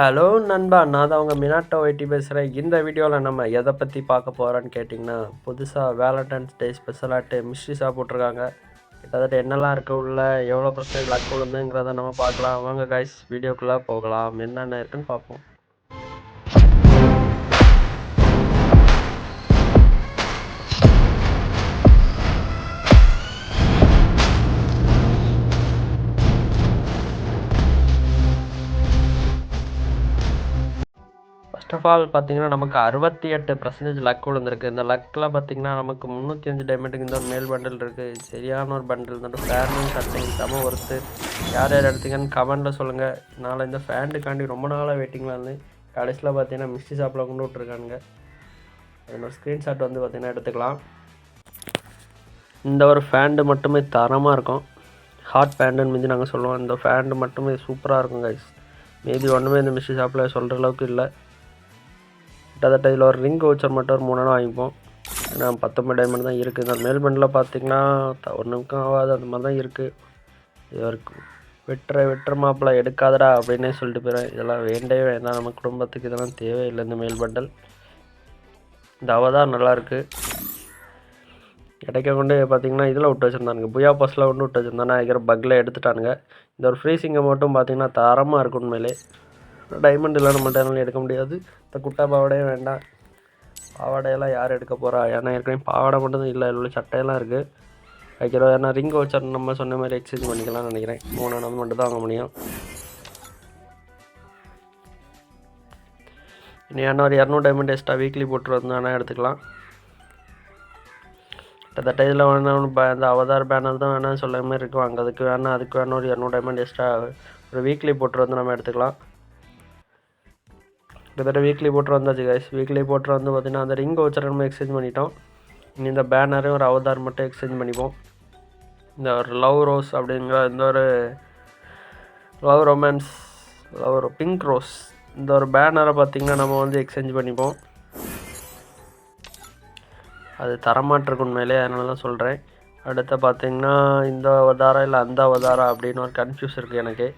Hello நண்பா, நான் தான் உங்கள் மினாட்டோ ஒய்டி பேசுகிறேன். இந்த வீடியோவில் நம்ம எதை பற்றி பார்க்க போகிறோன்னு கேட்டிங்கன்னா, புதுசாக வேலண்டைன்ஸ் டே ஸ்பெஷலாகிட்டு மிஸ்ட்ரி ஷாப் போட்டிருக்காங்க. கிட்டத்தட்ட என்னெல்லாம் இருக்க உள்ள, எவ்வளோ பர்சன்டேஜ் லக் விழுந்துங்கிறத நம்ம பார்க்கலாம். வாங்க கைஸ், வீடியோக்குள்ளே போகலாம். என்னென்ன இருக்குன்னு பார்ப்போம். ஃபர்ஸ்ட் ஆஃப் ஆல் பார்த்தீங்கன்னா, நமக்கு 68% லக் விழுந்திருக்கு. இந்த லக்கில் பார்த்தீங்கன்னா, நமக்கு 305 டைமண்டுக்கு இந்த ஒரு மேல் பண்டில் இருக்குது. சரியான ஒரு பண்டில். இந்த ஃபேனும் சட்டையும் செம ஒர்த்து. யார் யார் எடுத்தீங்கன்னு கமெண்ட்டில் சொல்லுங்கள். நான் இந்த ஃபேண்டுக்காண்டி ரொம்ப நாளாக வெயிட்டிங்கில் இருந்து கடைசியில் பார்த்தீங்கன்னா மிஸ்ட்ரி ஷாப்பில் கொண்டு விட்ருக்கானுங்க. அதனோட ஸ்க்ரீன்ஷாட் வந்து பார்த்தீங்கன்னா எடுத்துக்கலாம். இந்த ஒரு ஃபேண்டு மட்டுமே தரமாக இருக்கும். ஹாட் ஃபேண்டுன்னு மிஞ்சி நாங்கள் சொல்லுவோம். இந்த ஃபேண்டு மட்டுமே சூப்பராக இருக்கும் கைஸ். மேபி ஒன்றுமே இந்த மிஸ்ட்ரி ஷாப்பில் சொல்கிற அளவுக்கு இல்லை. கிட்டத்தட்ட இதில் ஒரு ரிங் வவுச்சர் மட்டும் ஒரு 3 வாங்கிப்போம். ஏன்னா 19 டைமண்ட் தான் இருக்குது. இந்த மேல் பண்டில் பார்த்திங்கன்னா ஒன்றுக்கும் ஆகாது, அந்த மாதிரி தான் இருக்குது. இது வரைக்கும் வெட்டுற மாப்பிள்ள எடுக்காதடா அப்படின்னே சொல்லிட்டு போயிடுவேன். இதெல்லாம் வேண்டவே வேண்டாம், நம்ம குடும்பத்துக்கு இதெல்லாம் தேவையில்லை. இந்த மேல் பண்டல் இந்த அவதார் நல்லாயிருக்கு. இடைக்க கொண்டு பார்த்திங்கன்னா இதில் விட்டு வச்சுருந்தானுங்க, புயா பாஸில் ஒன்று விட்டு வச்சுருந்தானே இருக்கிற பக்கில் எடுத்துட்டானுங்க. இந்த ஒரு ஃப்ரீசிங்கை மட்டும் பார்த்திங்கன்னா தரமாக இருக்கும் உண்மையிலே. டைமண்ட் இல்லை நம்மள்ட்ட எடுக்க முடியாது. இந்த குட்டா பாவாடையும் வேண்டாம். பாவாடையெல்லாம் யார் எடுக்க போகிறா? ஏன்னா ஏற்கனவே பாவாடை மட்டும் தான் இல்லை, உள்ள சட்டையெல்லாம் இருக்குது வைக்கிறோம். ஏன்னா ரிங் வச்சர் நம்ம சொன்ன மாதிரி எக்ஸ்சேஞ்ச் பண்ணிக்கலாம்னு நினைக்கிறேன். 3 நம்ம மட்டும் தான் வாங்க முடியும். இனி ஏன்னா ஒரு 200 டைமண்ட் எக்ஸ்ட்ரா வீக்லி போட்டு வந்தால் எடுத்துக்கலாம். கிட்டத்தட்ட இதில் வேணால் இந்த அவதார் பேனர் தான் வேணால் சொல்ல மாதிரி இருக்கும். அங்கே அதுக்கு வேணால் ஒரு 200 டைமண்ட் எக்ஸ்ட்ரா ஒரு வீக்லி போட்டு வந்து நம்ம எடுத்துக்கலாம். கிட்டத்தட்ட வீக்லி போட்டு வந்தாச்சு கைஸ். வீக்லி போட்டு வந்து பார்த்திங்கன்னா அந்த ரிங் வவுச்சர் நம்ம எக்ஸ்சேஞ்ச் பண்ணிட்டோம். இனி இந்த பேனரையும் ஒரு அவதார் மட்டும் எக்ஸ்சேஞ்ச் பண்ணிப்போம். இந்த ஒரு லவ் ரோஸ் அப்படிங்கிற இந்த ஒரு லவ் ரொமான்ஸ் பிங்க் ரோஸ் இந்த ஒரு பேனரை பார்த்திங்கன்னா நம்ம வந்து எக்ஸ்சேஞ்ச் பண்ணிப்போம். அது தரமாட்டிருக்கு உண்மையிலே, அதனால தான் சொல்கிறேன். அடுத்து பார்த்திங்கன்னா இந்த அவதாரா இல்லை அந்த அவதாரா அப்படின்னு ஒரு கன்ஃபியூஸ் இருக்குது எனக்கு.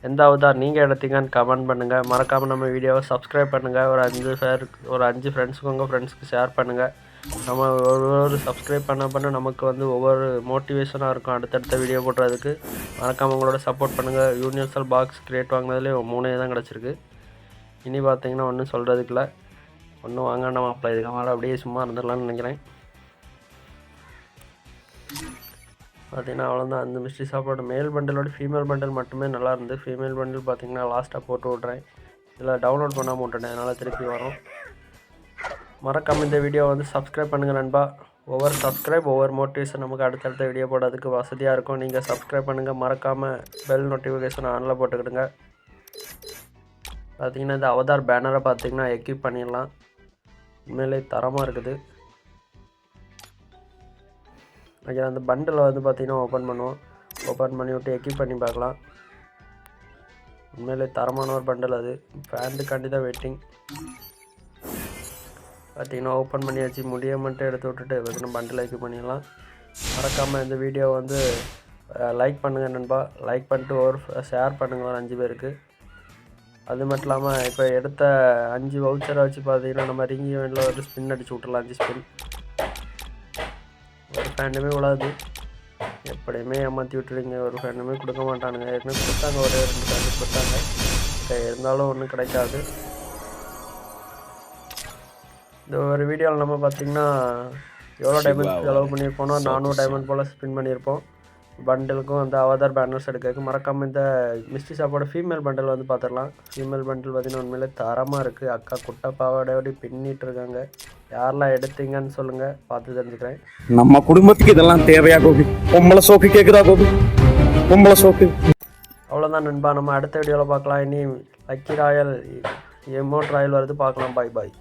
எந்த அவதார் நீங்கள் எடுத்தீங்கன்னு கமெண்ட் பண்ணுங்கள். மறக்காமல் நம்ம வீடியோவை சப்ஸ்கிரைப் பண்ணுங்கள். ஒரு 5 ஃப்ரெண்ட்ஸுக்கு உங்கள் ஃப்ரெண்ட்ஸுக்கு ஷேர் பண்ணுங்கள். நம்ம ஒரு சப்ஸ்கிரைப் பண்ண நமக்கு வந்து ஒவ்வொரு மோட்டிவேஷனாக இருக்கும் அடுத்தடுத்த வீடியோ போடுறதுக்கு. மறக்காமல் உங்களோட சப்போர்ட் பண்ணுங்கள். யூனிவர்சல் பாக்ஸ் கிரியேட் வாங்கினதுலேயே 3 தான் கிடச்சிருக்கு. இனி பார்த்தீங்கன்னா ஒன்றும் சொல்கிறதுக்கு இல்லை. ஒன்றும் வாங்க நம்ம அப்போ இதுக்கு மேலே அப்படியே சும்மா இருந்துடலான்னு நினைக்கிறேன். பார்த்திங்கன்னா அவ்வளோதான். அந்த மிஸ்ட்ரி ஷாப்போட மேல் பண்டலோட ஃபீமேல் பண்டல் மட்டுமே நல்லா இருந்து. ஃபீமேல் பண்டல் பார்த்திங்கன்னா லாஸ்ட்டாக போட்டு விட்றேன். இதில் டவுன்லோட் பண்ணாமல் விட்டுட்டேன், அதனால் திருப்பி வரும். மறக்காமல் இந்த வீடியோ வந்து சப்ஸ்கிரைப் பண்ணுங்கள் நண்பா. ஒவ்வொரு சப்ஸ்கிரைப் ஒவ்வொரு மோட்டிவேஷன் நமக்கு அடுத்தடுத்த வீடியோ போடுறதுக்கு வசதியாக இருக்கும். நீங்கள் சப்ஸ்கிரைப் பண்ணுங்கள். மறக்காமல் பெல் நோட்டிஃபிகேஷன் ஆனில் போட்டுக்கிடுங்க. பார்த்திங்கன்னா இந்த அவதார் பேனரை பார்த்திங்கன்னா எக்யூப் பண்ணிடலாம். உண்மையிலே தரமாக இருக்குது. ஓகே, அந்த பண்டில் வந்து பார்த்திங்கன்னா ஓப்பன் பண்ணுவோம். ஓப்பன் பண்ணி விட்டு எக்யூப் பண்ணி பார்க்கலாம். உண்மையிலே தரமான ஒரு பண்டில். அது ஃபேண்டுக்காண்டி தான் வெயிட்டிங். பார்த்திங்கன்னா ஓப்பன் பண்ணியாச்சு. முடிய மட்டும் எடுத்து விட்டுட்டு பார்த்திங்கன்னா பண்டில் எக்யூப் பண்ணிடலாம். மறக்காமல் இந்த வீடியோ வந்து லைக் பண்ணுங்கள் நண்பா. லைக் பண்ணிட்டு ஒரு ஷேர் பண்ணுங்கள் ஒரு 5 பேருக்கு. அது மட்டும் இல்லாமல் இப்போ எடுத்த 5 வவுச்சரை வச்சு பார்த்திங்கன்னா நம்ம ரிங் ஈவெண்ட்டில் ஒரு ஸ்பின் அடிச்சு விட்றலாம். 5 ஸ்பின். ஒரு ஃபேண்டுமே விழாது. எப்படியுமே ஏமாற்றி விட்டுருங்க. ஒரு ஃபேண்டுமே கொடுக்க மாட்டானுங்க. ஏற்கனவே கொடுத்தாங்க, ஒரு 2 ஃபேண்டு கொடுத்தாங்க. இருந்தாலும் ஒன்றும் கிடைக்காது. இந்த ஒரு வீடியோவில் நம்ம பார்த்திங்கன்னா எவ்வளோ டைமண்ட் செலவு பண்ணியிருப்போம்னா 400 டைமண்ட் போல் ஸ்பின் பண்ணியிருப்போம். பண்டிலுக்கும் அந்த அவதார் பேனர்ஸ் எடுக்கிறதுக்கு. மறக்காமல் இந்த மிஸ்ட்ரி ஷாப்போட ஃபீமேல் பண்டில் வந்து பார்த்துடலாம். ஃபீமேல் பண்டில் பார்த்திங்கன்னா உண்மையிலே தரமாக இருக்குது. அக்கா குட்டை பாவாடையோடு பின்னிட்டு இருக்காங்க. யாரெல்லாம் எடுத்தீங்கன்னு சொல்லுங்கள், பார்த்து தெரிஞ்சுக்கிறேன். நம்ம குடும்பத்துக்கு இதெல்லாம் தேவையா கோபி? பொம்பளை சோக்கு கேட்குதா கோபி? பொம்பளை சோக்கு. அவ்வளோதான் நண்பா, நம்ம அடுத்த வீடியோவில் பார்க்கலாம். இனி லக்கி ராயல் எமோட் ராயல் வருது, பார்க்கலாம். பாய் பாய்.